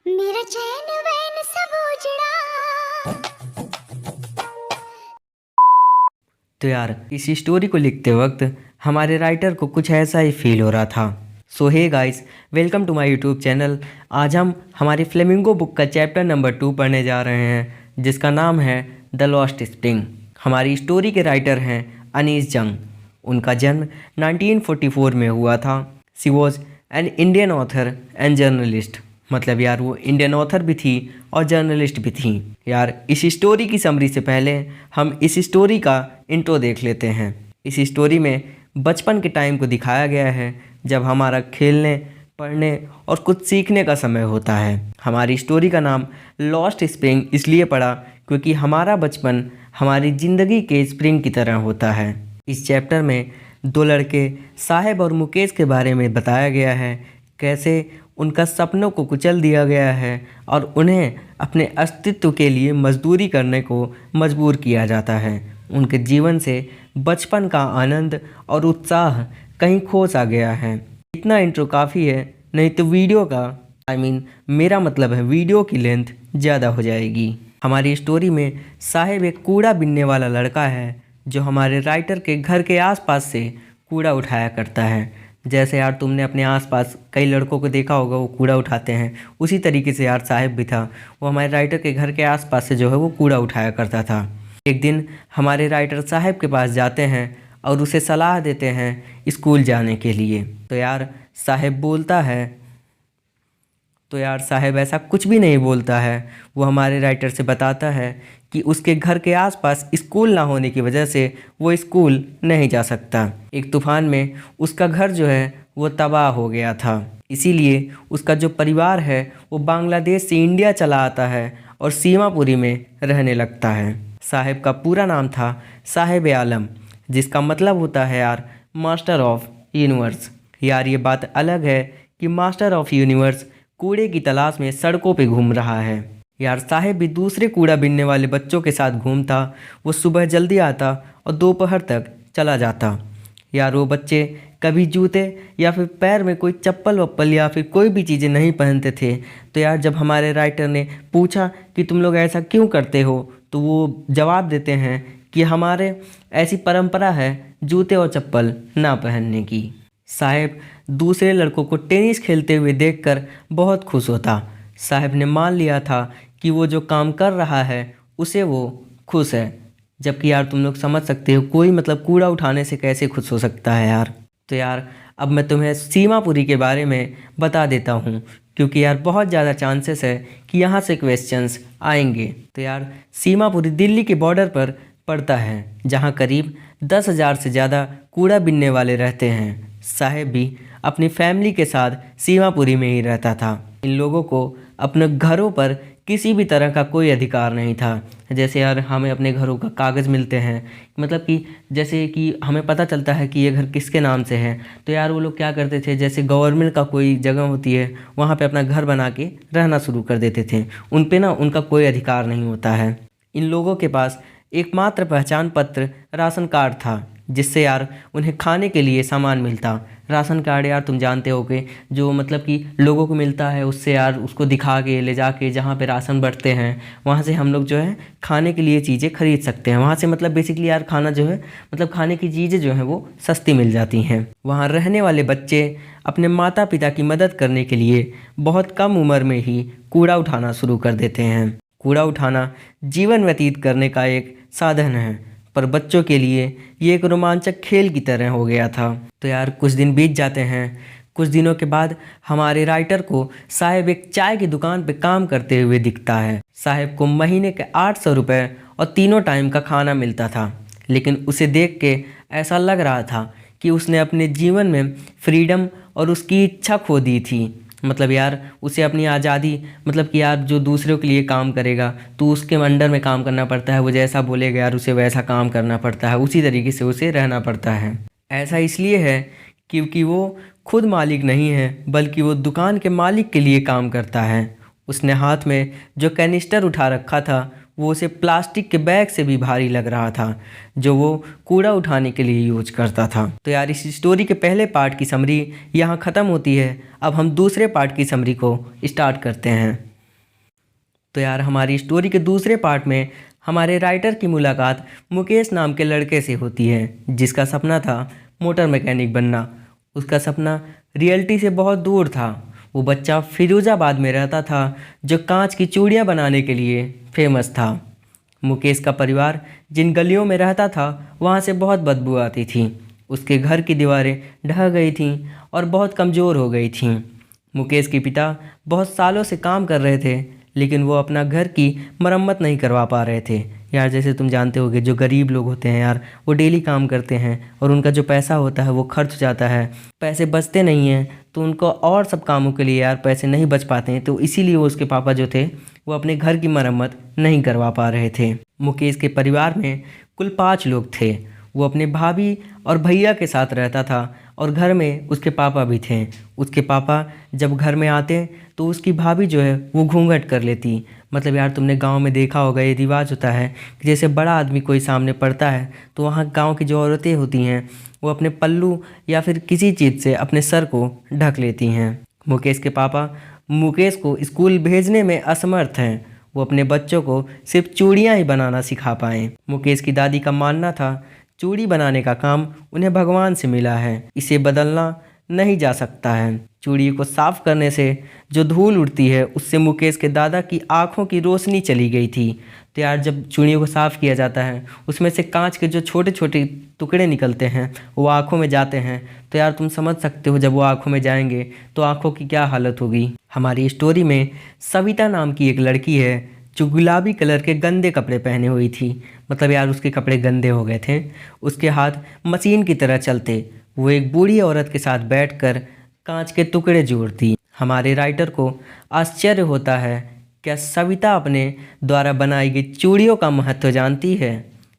मेरा चैन वैन सब उजड़ा। तो यार इस स्टोरी को लिखते वक्त हमारे राइटर को कुछ ऐसा ही फील हो रहा था। So hey guys, welcome to my YouTube channel. आज हम हमारी फ्लेमिंगो बुक का चैप्टर नंबर 2 पढ़ने जा रहे हैं, जिसका नाम है द लॉस्ट स्प्रिंग। हमारी स्टोरी के राइटर हैं अनीस जंग। उनका जन्म 1944 में हुआ था। She was an Indian author and journalist. मतलब यार वो इंडियन ऑथर भी थी और जर्नलिस्ट भी थी। यार इस स्टोरी की समरी से पहले हम इस स्टोरी का इंट्रो देख लेते हैं। इस स्टोरी में बचपन के टाइम को दिखाया गया है, जब हमारा खेलने, पढ़ने और कुछ सीखने का समय होता है। हमारी स्टोरी का नाम लॉस्ट स्प्रिंग इसलिए पड़ा क्योंकि हमारा बचपन हमारी ज़िंदगी के स्प्रिंग की तरह होता है। इस चैप्टर में दो लड़के साहिब और मुकेश के बारे में बताया गया है, कैसे उनका सपनों को कुचल दिया गया है और उन्हें अपने अस्तित्व के लिए मजदूरी करने को मजबूर किया जाता है। उनके जीवन से बचपन का आनंद और उत्साह कहीं खो सा गया है। इतना इंट्रो काफ़ी है, नहीं तो वीडियो का मेरा मतलब है वीडियो की लेंथ ज़्यादा हो जाएगी। हमारी स्टोरी में साहिब एक कूड़ा बीनने वाला लड़का है, जो हमारे राइटर के घर के आसपास से कूड़ा उठाया करता है। जैसे यार तुमने अपने आसपास कई लड़कों को देखा होगा, वो कूड़ा उठाते हैं, उसी तरीके से यार साहिब भी था। वो हमारे राइटर के घर के आसपास से जो है वो कूड़ा उठाया करता था। एक दिन हमारे राइटर साहिब के पास जाते हैं और उसे सलाह देते हैं स्कूल जाने के लिए। तो यार साहिब ऐसा कुछ भी नहीं बोलता है। वो हमारे राइटर से बताता है कि उसके घर के आसपास स्कूल ना होने की वजह से वो स्कूल नहीं जा सकता। एक तूफान में उसका घर जो है वो तबाह हो गया था, इसीलिए उसका जो परिवार है वो बांग्लादेश से इंडिया चला आता है और सीमापुरी में रहने लगता है। साहिब का पूरा नाम था साहिब आलम, जिसका मतलब होता है यार मास्टर ऑफ यूनिवर्स। यार ये बात अलग है कि मास्टर ऑफ यूनिवर्स कूड़े की तलाश में सड़कों पे घूम रहा है। यार साहिब भी दूसरे कूड़ा बीनने वाले बच्चों के साथ घूमता। वो सुबह जल्दी आता और दोपहर तक चला जाता। यार वो बच्चे कभी जूते या फिर पैर में कोई चप्पल वप्पल या फिर कोई भी चीज़ें नहीं पहनते थे। तो यार जब हमारे राइटर ने पूछा कि तुम लोग ऐसा क्यों करते हो, तो वो जवाब देते हैं कि हमारे ऐसी परंपरा है जूते और चप्पल ना पहनने की। साहिब दूसरे लड़कों को टेनिस खेलते हुए देखकर बहुत खुश होता। साहिब ने मान लिया था कि वो जो काम कर रहा है उसे वो खुश है। जबकि यार तुम लोग समझ सकते हो कोई मतलब कूड़ा उठाने से कैसे खुश हो सकता है यार। तो यार अब मैं तुम्हें सीमापुरी के बारे में बता देता हूँ, क्योंकि यार बहुत ज़्यादा चांसेस है कि यहाँ से क्वेश्चंस आएंगे। तो यार सीमापुरी दिल्ली के बॉर्डर पर पड़ता है, जहाँ करीब 10,000 से ज़्यादा कूड़ा बीनने वाले रहते हैं। साहिब भी अपनी फैमिली के साथ सीमापुरी में ही रहता था। इन लोगों को अपने घरों पर किसी भी तरह का कोई अधिकार नहीं था। जैसे यार हमें अपने घरों का कागज़ मिलते हैं, मतलब कि जैसे कि हमें पता चलता है कि ये घर किसके नाम से है, तो यार वो लोग क्या करते थे, जैसे गवर्नमेंट का कोई जगह होती है वहाँ पे अपना घर बना के रहना शुरू कर देते थे। उन पे ना उनका कोई अधिकार नहीं होता है। इन लोगों के पास एकमात्र पहचान पत्र राशन कार्ड था, जिससे यार उन्हें खाने के लिए सामान मिलता। राशन कार्ड यार तुम जानते हो कि जो मतलब कि लोगों को मिलता है, उससे यार उसको दिखा के ले जाके जहाँ पे राशन बँटते हैं वहाँ से हम लोग जो है खाने के लिए चीज़ें खरीद सकते हैं। वहाँ से मतलब बेसिकली यार खाना जो है मतलब खाने की चीज़ें जो हैं वो सस्ती मिल जाती हैं। वहाँ रहने वाले बच्चे अपने माता पिता की मदद करने के लिए बहुत कम उम्र में ही कूड़ा उठाना शुरू कर देते हैं। कूड़ा उठाना जीवन व्यतीत करने का एक साधन है, पर बच्चों के लिए ये एक रोमांचक खेल की तरह हो गया था। तो यार कुछ दिन बीत जाते हैं। कुछ दिनों के बाद हमारे राइटर को साहिब एक चाय की दुकान पे काम करते हुए दिखता है। साहिब को महीने के 800 रुपये और तीनों टाइम का खाना मिलता था, लेकिन उसे देख के ऐसा लग रहा था कि उसने अपने जीवन में फ्रीडम और उसकी इच्छा खो दी थी। मतलब यार उसे अपनी आज़ादी, मतलब कि यार जो दूसरों के लिए काम करेगा तो उसके अंडर में काम करना पड़ता है, वो जैसा बोलेगा यार उसे वैसा काम करना पड़ता है, उसी तरीके से उसे रहना पड़ता है। ऐसा इसलिए है क्योंकि वो खुद मालिक नहीं है, बल्कि वो दुकान के मालिक के लिए काम करता है। उसने हाथ में जो कैनिस्टर उठा रखा था वो उसे प्लास्टिक के बैग से भी भारी लग रहा था, जो वो कूड़ा उठाने के लिए यूज करता था। तो यार इस स्टोरी के पहले पार्ट की समरी यहाँ ख़त्म होती है। अब हम दूसरे पार्ट की समरी को स्टार्ट करते हैं। तो यार हमारी स्टोरी के दूसरे पार्ट में हमारे राइटर की मुलाकात मुकेश नाम के लड़के से होती है, जिसका सपना था मोटर मैकेनिक बनना। उसका सपना रियलिटी से बहुत दूर था। वो बच्चा फिरोजाबाद में रहता था, जो कांच की चूड़ियाँ बनाने के लिए फेमस था। मुकेश का परिवार जिन गलियों में रहता था वहाँ से बहुत बदबू आती थी। उसके घर की दीवारें ढह गई थीं और बहुत कमज़ोर हो गई थीं। मुकेश के पिता बहुत सालों से काम कर रहे थे, लेकिन वो अपना घर की मरम्मत नहीं करवा पा रहे थे। यार जैसे तुम जानते होगे, जो गरीब लोग होते हैं यार, वो डेली काम करते हैं और उनका जो पैसा होता है वो खर्च हो जाता है, पैसे बचते नहीं हैं, तो उनको और सब कामों के लिए यार पैसे नहीं बच पाते हैं। तो इसीलिए वो उसके पापा जो थे वो अपने घर की मरम्मत नहीं करवा पा रहे थे। मुकेश के परिवार में कुल 5 लोग थे। वो अपने भाभी और भैया के साथ रहता था और घर में उसके पापा भी थे। उसके पापा जब घर में आते तो उसकी भाभी जो है वो घूंघट कर लेती। मतलब यार तुमने गांव में देखा होगा, ये रिवाज होता है कि जैसे बड़ा आदमी कोई सामने पड़ता है तो वहाँ गांव की जो औरतें होती हैं वो अपने पल्लू या फिर किसी चीज़ से अपने सर को ढक लेती हैं। मुकेश के पापा मुकेश को स्कूल भेजने में असमर्थ हैं। वो अपने बच्चों को सिर्फ चूड़ियाँ ही बनाना सिखा पाएँ। मुकेश की दादी का मानना था चूड़ी बनाने का काम उन्हें भगवान से मिला है, इसे बदलना नहीं जा सकता है। चूड़ी को साफ करने से जो धूल उड़ती है उससे मुकेश के दादा की आंखों की रोशनी चली गई थी। तो यार जब चूड़ियों को साफ़ किया जाता है उसमें से कांच के जो छोटे छोटे टुकड़े निकलते हैं वो आंखों में जाते हैं। तो यार तुम समझ सकते हो, जब वो आंखों में जाएंगे तो आंखों की क्या हालत होगी। हमारी स्टोरी में सविता नाम की एक लड़की है जो गुलाबी कलर के गंदे कपड़े पहने हुई थी। मतलब यार उसके कपड़े गंदे हो गए थे, उसके हाथ मशीन की तरह चलते। वो एक बूढ़ी औरत के साथ बैठकर कांच के टुकड़े जोड़ती। हमारे राइटर को आश्चर्य होता है, क्या सविता अपने द्वारा बनाई गई चूड़ियों का महत्व जानती है?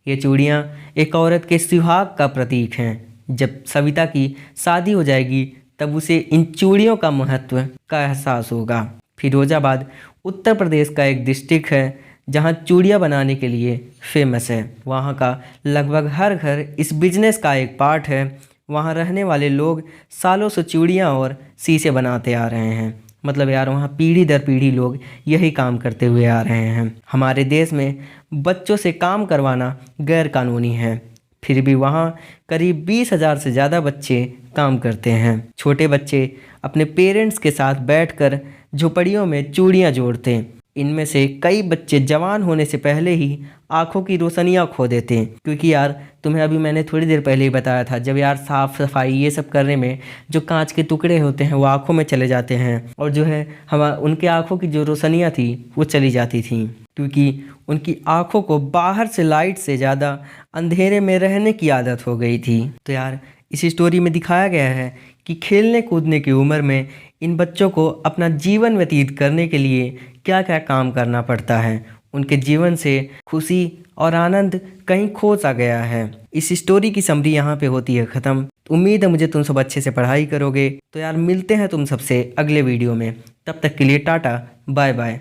ये चूड़ियाँ एक औरत के सुहाग का प्रतीक हैं। जब सविता की शादी हो जाएगी तब उसे इन चूड़ियों का महत्व का एहसास होगा। फिरोजाबाद उत्तर प्रदेश का एक डिस्ट्रिक्ट है जहाँ चूड़ियाँ बनाने के लिए फेमस है। वहाँ का लगभग हर घर इस बिजनेस का एक पार्ट है। वहाँ रहने वाले लोग सालों से चूड़ियाँ और शीशे बनाते आ रहे हैं। मतलब यार वहाँ पीढ़ी दर पीढ़ी लोग यही काम करते हुए आ रहे हैं। हमारे देश में बच्चों से काम करवाना गैर कानूनी है, फिर भी वहाँ करीब 20,000 से ज़्यादा बच्चे काम करते हैं। छोटे बच्चे अपने पेरेंट्स के साथ बैठकर झोपड़ियों में चूड़ियाँ जोड़ते। इनमें से कई बच्चे जवान होने से पहले ही आंखों की रोशनियाँ खो देते हैं, क्योंकि यार तुम्हें अभी मैंने थोड़ी देर पहले ही बताया था, जब यार साफ़ सफाई ये सब करने में जो कांच के टुकड़े होते हैं वो आंखों में चले जाते हैं और जो है हम उनके आंखों की जो रोशनियाँ थी वो चली जाती थी, क्योंकि उनकी आंखों को बाहर से लाइट से ज़्यादा अंधेरे में रहने की आदत हो गई थी। तो यार इस स्टोरी में दिखाया गया है कि खेलने कूदने की उम्र में इन बच्चों को अपना जीवन व्यतीत करने के लिए क्या क्या काम करना पड़ता है। उनके जीवन से खुशी और आनंद कहीं खो सा गया है। इस स्टोरी की समरी यहाँ पे होती है ख़त्म। उम्मीद है मुझे तुम सब अच्छे से पढ़ाई करोगे। तो यार मिलते हैं तुम सबसे अगले वीडियो में, तब तक के लिए टाटा बाय बाय।